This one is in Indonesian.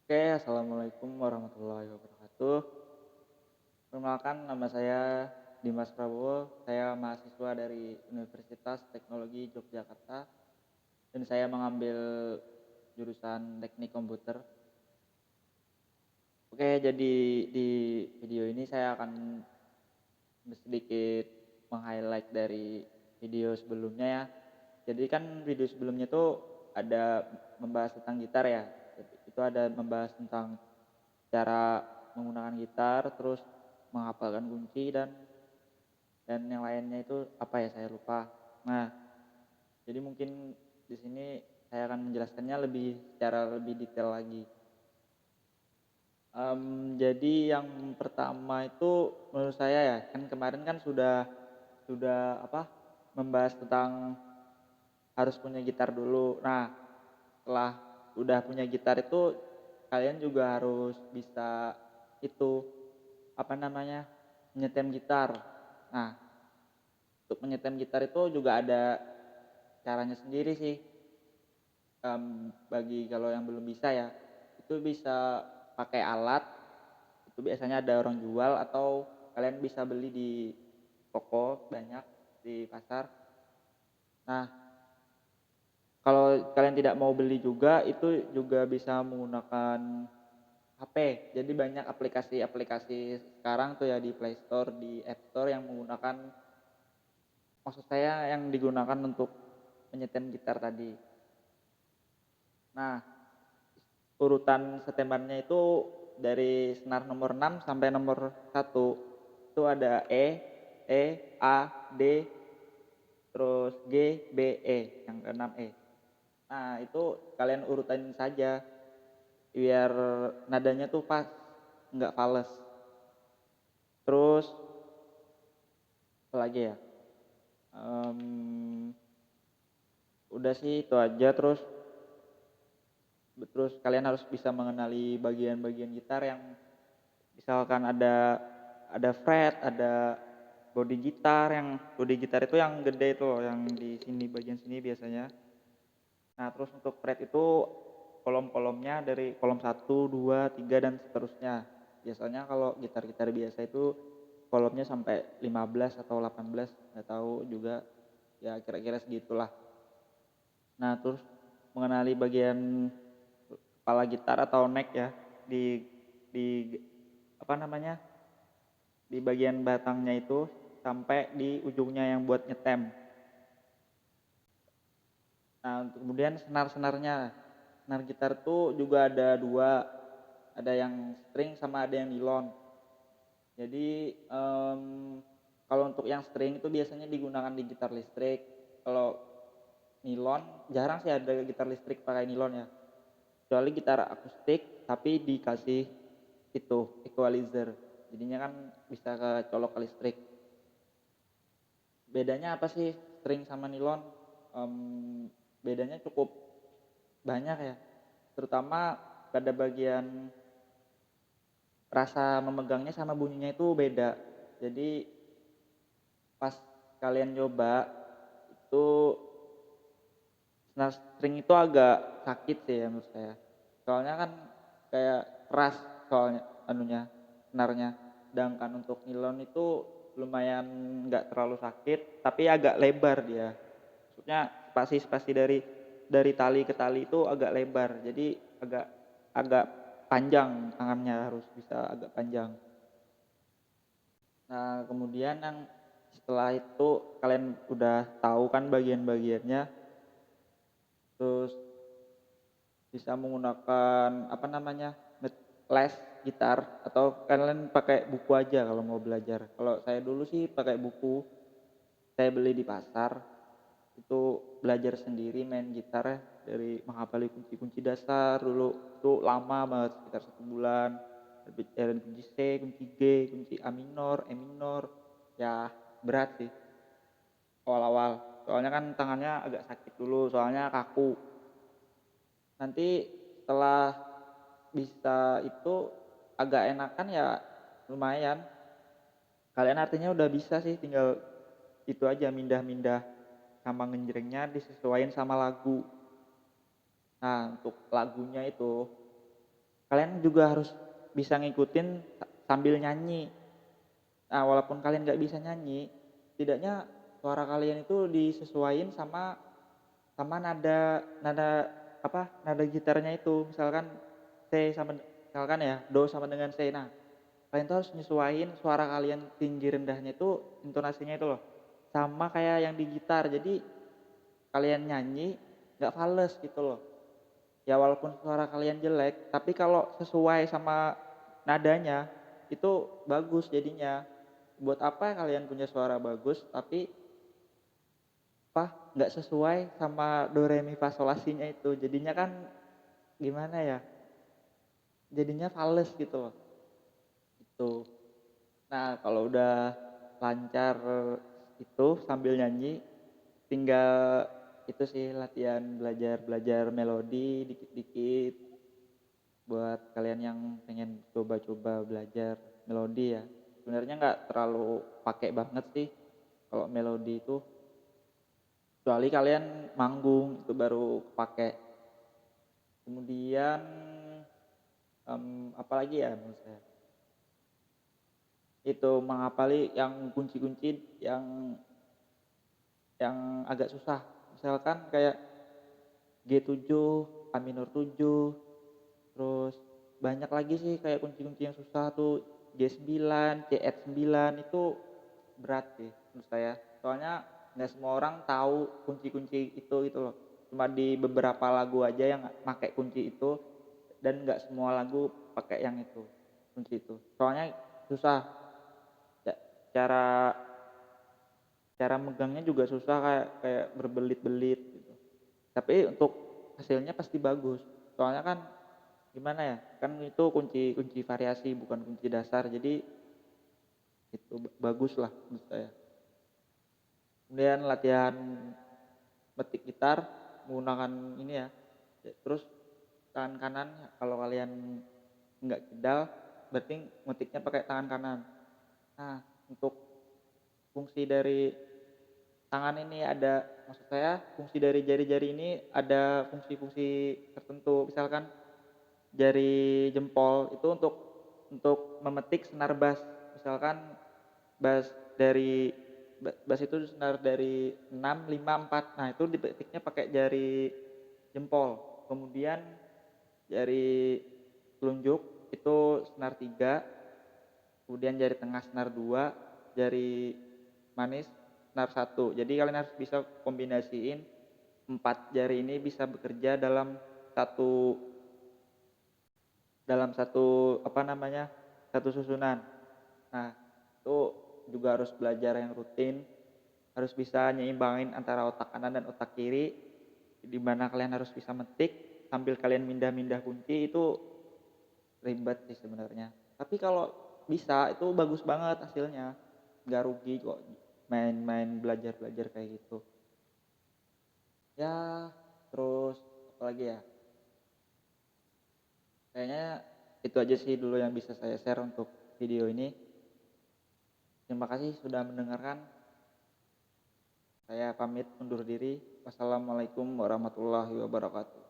Oke, assalamualaikum warahmatullahi wabarakatuh. Perkenalkan, nama saya Dimas Prabowo. Saya mahasiswa dari Universitas Teknologi Yogyakarta dan saya mengambil jurusan Teknik Komputer. Oke, jadi di video ini saya akan sedikit meng-highlight dari video sebelumnya ya. Jadi kan video sebelumnya tuh ada membahas tentang gitar ya. Itu ada membahas tentang cara menggunakan gitar, terus menghafalkan kunci dan yang lainnya itu apa ya, saya lupa. Nah, jadi mungkin di sini saya akan menjelaskannya secara lebih detail lagi. Jadi yang pertama itu menurut saya ya, kan kemarin kan sudah apa, membahas tentang harus punya gitar dulu. Nah, setelah udah punya gitar itu kalian juga harus bisa itu, apa namanya, nyetem gitar. Nah, untuk menyetem gitar itu juga ada caranya sendiri sih. Bagi kalau yang belum bisa ya, itu bisa pakai alat, itu biasanya ada orang jual atau kalian bisa beli di toko banyak di pasar. Nah, kalau kalian tidak mau beli juga, itu juga bisa menggunakan HP. Jadi banyak aplikasi-aplikasi sekarang tuh ya di Play Store, di App Store yang menggunakan, maksud saya yang digunakan untuk menyetem gitar tadi. Nah, urutan setemannya itu dari senar nomor 6 sampai nomor 1. Itu ada E, A, D, terus G, B, E, yang keenam E. Nah, itu kalian urutin saja biar nadanya tuh pas, nggak fales. Terus apa lagi ya? Em, udah sih itu aja. Terus kalian harus bisa mengenali bagian-bagian gitar yang misalkan ada fret, ada body gitar itu yang gede itu loh, yang di sini bagian sini biasanya. Nah, terus untuk fret itu kolom-kolomnya dari kolom 1, 2, 3 dan seterusnya. Biasanya kalau gitar-gitar biasa itu kolomnya sampai 15 atau 18, nggak tahu juga, ya kira-kira segitulah. Nah, terus mengenali bagian kepala gitar atau neck ya, di apa namanya, di bagian batangnya itu sampai di ujungnya yang buat nyetem. Nah, kemudian senar-senarnya, senar gitar tuh juga ada dua, ada yang string sama ada yang nilon. Jadi kalau untuk yang string itu biasanya digunakan di gitar listrik. Kalau nilon jarang sih ada gitar listrik pakai nilon ya, kecuali gitar akustik tapi dikasih itu equalizer, jadinya kan bisa kecolok ke listrik. Bedanya apa sih string sama nilon? Bedanya cukup banyak ya, terutama pada bagian rasa memegangnya sama bunyinya itu beda. Jadi pas kalian coba itu, senar string itu agak sakit sih ya menurut saya, soalnya kan kayak keras, soalnya anunya, senarnya. Sedangkan untuk nilon itu lumayan nggak terlalu sakit tapi agak lebar dia, maksudnya spasi-spasi dari tali ke tali itu agak lebar, jadi agak agak panjang, tangannya harus bisa agak panjang. Nah, kemudian yang setelah itu kalian udah tahu kan bagian-bagiannya, terus bisa menggunakan apa namanya, les gitar, atau kalian pakai buku aja kalau mau belajar. Kalau saya dulu sih pakai buku, saya beli di pasar. Itu belajar sendiri main gitar ya, dari menghafali kunci-kunci dasar dulu. Itu lama banget, sekitar 1 bulan. Dari kunci C, kunci G, kunci A minor, E minor. Ya berat sih awal-awal. Soalnya kan tangannya agak sakit dulu, soalnya kaku. Nanti setelah bisa itu agak enakan ya, lumayan. Kalian artinya udah bisa sih, tinggal itu aja, mindah-mindah sama ngenjrengnya disesuaikan sama lagu. Nah, untuk lagunya itu kalian juga harus bisa ngikutin sambil nyanyi. Nah, walaupun kalian nggak bisa nyanyi, setidaknya suara kalian itu disesuaikan sama sama nada nada nada gitarnya itu. Misalkan ya do sama dengan C. Nah, kalian tuh harus nyesuaiin suara kalian tinggi rendahnya itu, intonasinya itu loh. Sama kayak yang di gitar. Jadi kalian nyanyi nggak fales gitu loh. Ya walaupun suara kalian jelek, tapi kalau sesuai sama nadanya itu bagus jadinya. Buat apa kalian punya suara bagus tapi nggak sesuai sama do re mi fa sol la si nya itu, jadinya kan gimana ya, jadinya fales gitu loh itu. Nah kalau udah lancar itu sambil nyanyi, tinggal itu sih latihan belajar belajar melodi dikit-dikit buat kalian yang pengen coba-coba belajar melodi ya. Sebenarnya nggak terlalu pakai banget sih kalau melodi itu, kecuali kalian manggung itu baru pakai. Kemudian apalagi ya menurut saya itu menghafali yang kunci-kunci yang agak susah, misalkan kayak G7, A minor 7, terus banyak lagi sih kayak kunci-kunci yang susah tuh, G9, CS9 itu berat sih menurut saya. Soalnya nggak semua orang tahu kunci-kunci itu gitu loh. Cuma di beberapa lagu aja yang pakai kunci itu, dan nggak semua lagu pakai yang itu, kunci itu. Soalnya susah. Cara cara megangnya juga susah, kayak kayak berbelit-belit gitu. Tapi untuk hasilnya pasti bagus. Soalnya kan gimana ya? Kan itu kunci kunci variasi bukan kunci dasar. Jadi itu bagus lah menurut saya. Kemudian latihan metik gitar menggunakan ini ya. Terus tangan kanan, kalau kalian nggak kidal berarti metiknya pakai tangan kanan. Nah, untuk fungsi dari tangan ini ada, maksud saya fungsi dari jari-jari ini ada fungsi-fungsi tertentu. Misalkan jari jempol itu untuk memetik senar bass. Misalkan bass dari bass itu senar dari 6 5 4. Nah, itu dipetiknya pakai jari jempol. Kemudian jari telunjuk itu senar 3, kemudian jari tengah senar 2, jari manis senar 1. Jadi kalian harus bisa kombinasiin 4 jari ini bisa bekerja satu dalam satu satu susunan. Nah, itu juga harus belajar yang rutin, harus bisa nyimbangin antara otak kanan dan otak kiri, di mana kalian harus bisa metik sambil kalian mindah-mindah kunci. Itu ribet sih sebenarnya. Tapi kalau bisa itu bagus banget hasilnya. Nggak rugi kok main-main belajar-belajar kayak gitu. Ya, terus apa lagi ya? Kayaknya itu aja sih dulu yang bisa saya share untuk video ini. Terima kasih sudah mendengarkan. Saya pamit undur diri. Wassalamualaikum warahmatullahi wabarakatuh.